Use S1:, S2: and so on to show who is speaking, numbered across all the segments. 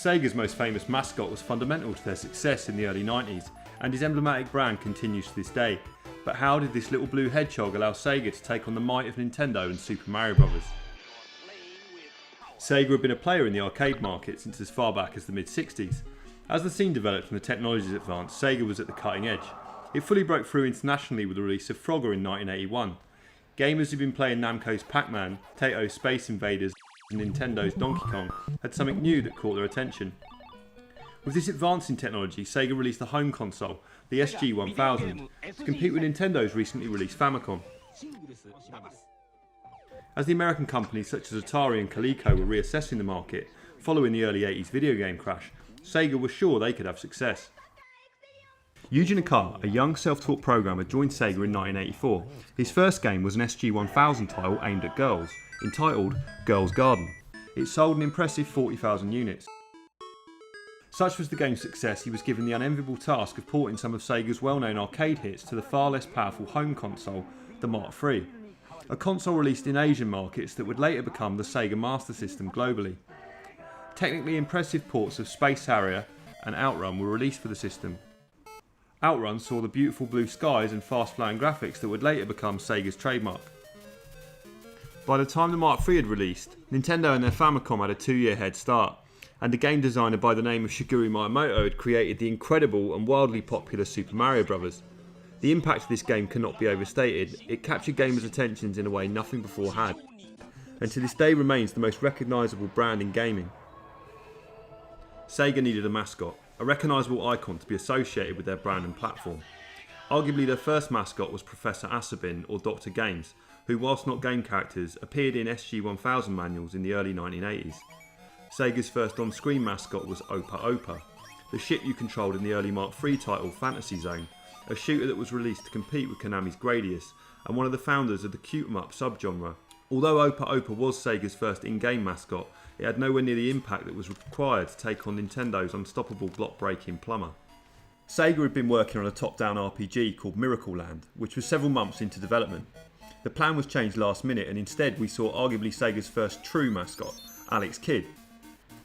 S1: Sega's most famous mascot was fundamental to their success in the early 90s, and his emblematic brand continues to this day. But how did this little blue hedgehog allow Sega to take on the might of Nintendo and Super Mario Bros? Sega had been a player in the arcade market since as far back as the mid-60s. As the scene developed and the technologies advanced, Sega was at the cutting edge. It fully broke through internationally with the release of Frogger in 1981. Gamers who'd been playing Namco's Pac-Man, Tato's Space Invaders and Nintendo's Donkey Kong had something new that caught their attention. With this advance in technology, Sega released the home console, the SG-1000, to compete with Nintendo's recently released Famicom. As the American companies such as Atari and Coleco were reassessing the market following the early 80s video game crash, Sega was sure they could have success. Yuji Naka, a young self-taught programmer, joined Sega in 1984. His first game was an SG-1000 title aimed at girls, entitled Girls' Garden. It sold an impressive 40,000 units. Such was the game's success, he was given the unenviable task of porting some of Sega's well-known arcade hits to the far less powerful home console, the Mark III, a console released in Asian markets that would later become the Sega Master System globally. Technically impressive ports of Space Harrier and Outrun were released for the system. Outrun saw the beautiful blue skies and fast-flowing graphics that would later become Sega's trademark. By the time the Mark III had released, Nintendo and their Famicom had a 2-year head start, and a game designer by the name of Shigeru Miyamoto had created the incredible and wildly popular Super Mario Bros. The impact of this game cannot be overstated. It captured gamers' attentions in a way nothing before had, and to this day remains the most recognisable brand in gaming. Sega needed a mascot, a recognisable icon to be associated with their brand and platform. Arguably their first mascot was Professor Asabin or Dr. Games, who whilst not game characters appeared in SG-1000 manuals in the early 1980s. Sega's first on-screen mascot was Opa Opa, the ship you controlled in the early Mark III title Phantasy Star, a shooter that was released to compete with Konami's Gradius and one of the founders of the Cute-em-up subgenre. Although Opa Opa was Sega's first in-game mascot, it had nowhere near the impact that was required to take on Nintendo's unstoppable block-breaking plumber. Sega had been working on a top-down RPG called Miracle Land, which was several months into development. The plan was changed last minute and instead we saw arguably Sega's first true mascot, Alex Kidd.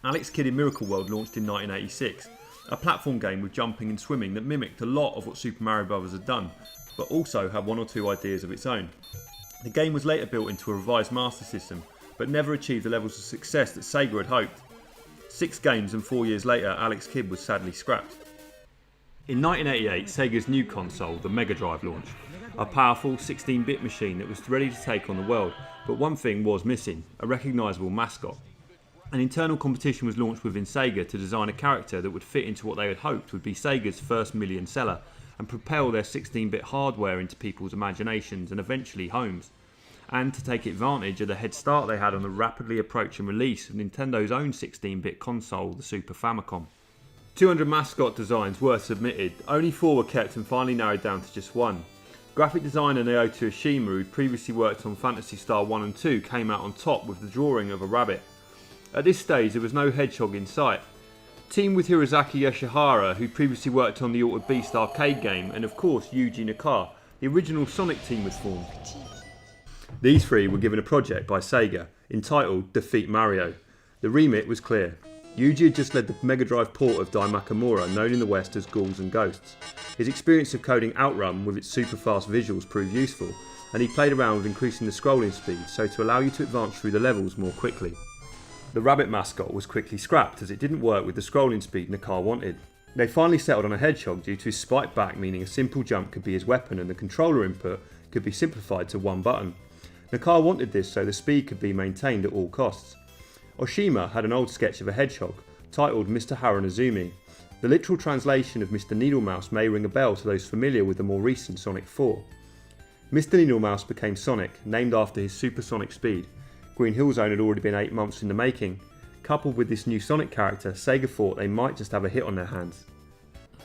S1: Alex Kidd in Miracle World launched in 1986, a platform game with jumping and swimming that mimicked a lot of what Super Mario Bros. Had done, but also had one or two ideas of its own. The game was later built into a revised Master System, but never achieved the levels of success that Sega had hoped. 6 games and 4 years later, Alex Kidd was sadly scrapped. In 1988, Sega's new console, the Mega Drive, launched. A powerful 16-bit machine that was ready to take on the world, but one thing was missing, a recognisable mascot. An internal competition was launched within Sega to design a character that would fit into what they had hoped would be Sega's first million seller and propel their 16-bit hardware into people's imaginations and eventually homes, and to take advantage of the head start they had on the rapidly approaching release of Nintendo's own 16-bit console, the Super Famicom. 200 mascot designs were submitted, only 4 were kept and finally narrowed down to just one. Graphic designer Naoto Oshima, who'd previously worked on Phantasy Star 1 and 2, came out on top with the drawing of a rabbit. At this stage there was no hedgehog in sight. Teamed with Hirozaki Yoshihara, who previously worked on the Altered Beast arcade game, and of course Yuji Naka, the original Sonic team was formed. These 3 were given a project by Sega, entitled Defeat Mario. The remit was clear. Yuji had just led the Mega Drive port of Dai Makamura, known in the West as Ghouls and Ghosts. His experience of coding Outrun with its super fast visuals proved useful, and he played around with increasing the scrolling speed so to allow you to advance through the levels more quickly. The rabbit mascot was quickly scrapped as it didn't work with the scrolling speed Naka wanted. They finally settled on a hedgehog due to his spiked back, meaning a simple jump could be his weapon and the controller input could be simplified to one button. Naka wanted this so the speed could be maintained at all costs. Oshima had an old sketch of a hedgehog, titled Mr. Haranazumi. The literal translation of Mr. Needlemouse may ring a bell to those familiar with the more recent Sonic 4. Mr. Needlemouse became Sonic, named after his supersonic speed. Green Hill Zone had already been 8 months in the making. Coupled with this new Sonic character, Sega thought they might just have a hit on their hands.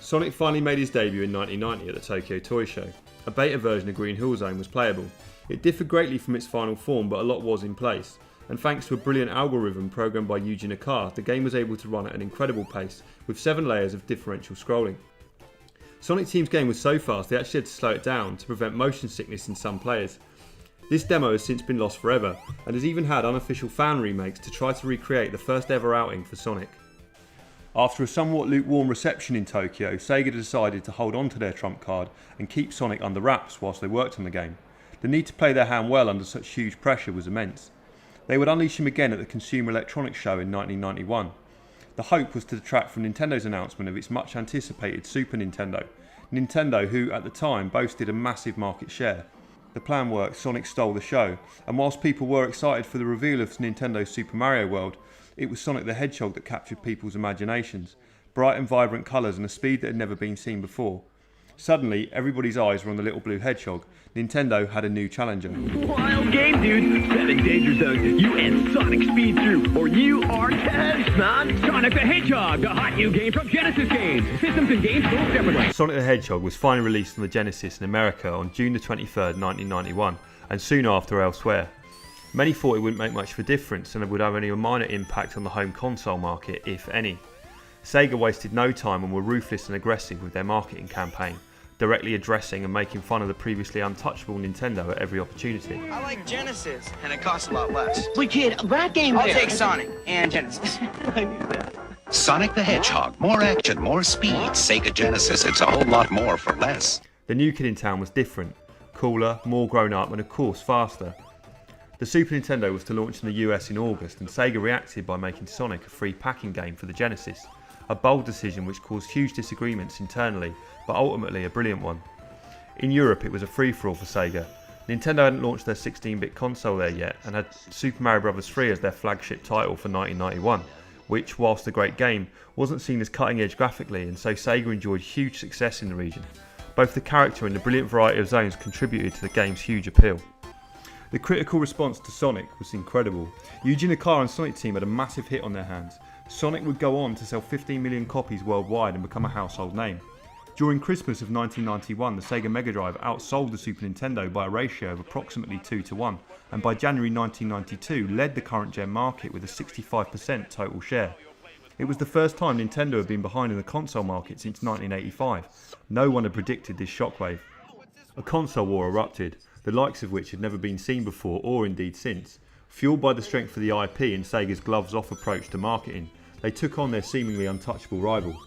S1: Sonic finally made his debut in 1990 at the Tokyo Toy Show. A beta version of Green Hill Zone was playable. It differed greatly from its final form, but a lot was in place, and thanks to a brilliant algorithm programmed by Yuji Naka, the game was able to run at an incredible pace, with 7 layers of differential scrolling. Sonic Team's game was so fast they actually had to slow it down to prevent motion sickness in some players. This demo has since been lost forever, and has even had unofficial fan remakes to try to recreate the first ever outing for Sonic. After a somewhat lukewarm reception in Tokyo, Sega decided to hold on to their trump card and keep Sonic under wraps whilst they worked on the game. The need to play their hand well under such huge pressure was immense. They would unleash him again at the Consumer Electronics Show in 1991. The hope was to detract from Nintendo's announcement of its much anticipated Super Nintendo. Nintendo, who at the time boasted a massive market share. The plan worked, Sonic stole the show, and whilst people were excited for the reveal of Nintendo's Super Mario World, it was Sonic the Hedgehog that captured people's imaginations. Bright and vibrant colours and a speed that had never been seen before. Suddenly, everybody's eyes were on the little blue hedgehog. Nintendo had a new challenger.
S2: Wild game, dude. 7 danger zones, you and Sonic speed through, or you are toast, man. Sonic the Hedgehog, the hot new game from Genesis Games. Systems and games sold separately.
S1: Sonic the Hedgehog was finally released on the Genesis in America on June the 23rd, 1991, and soon after elsewhere. Many thought it wouldn't make much of a difference and it would have only a minor impact on the home console market, if any. Sega wasted no time and were ruthless and aggressive with their marketing campaign, directly addressing and making fun of the previously untouchable Nintendo at every opportunity.
S3: I like Genesis, and it costs a lot less.
S4: Wait, kid, that game
S3: I'll
S4: there.
S3: take Sonic and Genesis.
S4: I knew that.
S5: Sonic the Hedgehog. More action, more speed. Sega Genesis, it's a whole lot more for less.
S1: The new kid in town was different, cooler, more grown up and of course faster. The Super Nintendo was to launch in the US in August and Sega reacted by making Sonic a free packing game for the Genesis. A bold decision which caused huge disagreements internally, but ultimately a brilliant one. In Europe it was a free-for-all for Sega. Nintendo hadn't launched their 16-bit console there yet and had Super Mario Bros. 3 as their flagship title for 1991, which, whilst a great game, wasn't seen as cutting-edge graphically, and so Sega enjoyed huge success in the region. Both the character and the brilliant variety of zones contributed to the game's huge appeal. The critical response to Sonic was incredible. Yuji Naka and Sonic Team had a massive hit on their hands. Sonic would go on to sell 15 million copies worldwide and become a household name. During Christmas of 1991, the Sega Mega Drive outsold the Super Nintendo by a ratio of approximately 2-1, and by January 1992 led the current gen market with a 65% total share. It was the first time Nintendo had been behind in the console market since 1985. No one had predicted this shockwave. A console war erupted, the likes of which had never been seen before or indeed since. Fueled by the strength of the IP and Sega's gloves-off approach to marketing, they took on their seemingly untouchable rival.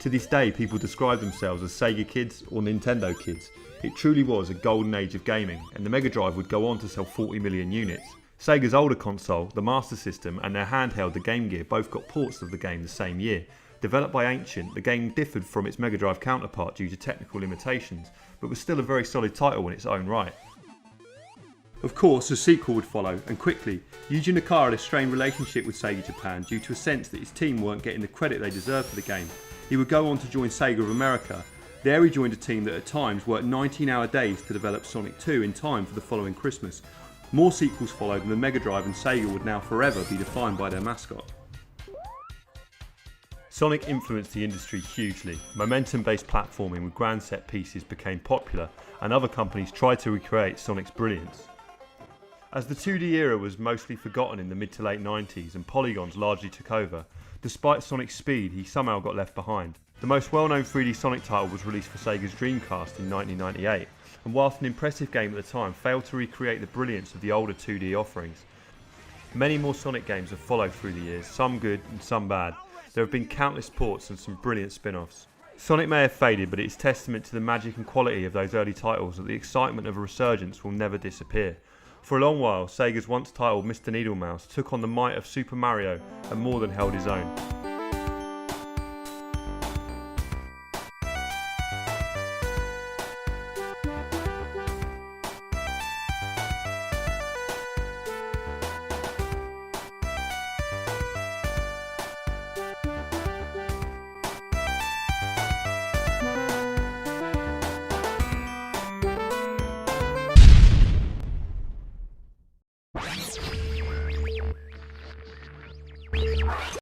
S1: To this day, people describe themselves as Sega kids or Nintendo kids. It truly was a golden age of gaming, and the Mega Drive would go on to sell 40 million units. Sega's older console, the Master System, and their handheld, the Game Gear, both got ports of the game the same year. Developed by Ancient, the game differed from its Mega Drive counterpart due to technical limitations, but was still a very solid title in its own right. Of course, a sequel would follow, and quickly. Yuji Naka had a strained relationship with Sega Japan due to a sense that his team weren't getting the credit they deserved for the game. He would go on to join Sega of America. There he joined a team that at times worked 19-hour days to develop Sonic 2 in time for the following Christmas. More sequels followed, and the Mega Drive and Sega would now forever be defined by their mascot. Sonic influenced the industry hugely. Momentum-based platforming with grand set pieces became popular, and other companies tried to recreate Sonic's brilliance. As the 2D era was mostly forgotten in the mid to late 90s and polygons largely took over, despite Sonic's speed he somehow got left behind. The most well-known 3D Sonic title was released for Sega's Dreamcast in 1998, and whilst an impressive game at the time, failed to recreate the brilliance of the older 2D offerings. Many more Sonic games have followed through the years, some good and some bad. There have been countless ports and some brilliant spin-offs. Sonic may have faded, but it is testament to the magic and quality of those early titles that the excitement of a resurgence will never disappear. For a long while, Sega's once titled Mr. Needlemouse took on the might of Super Mario and more than held his own.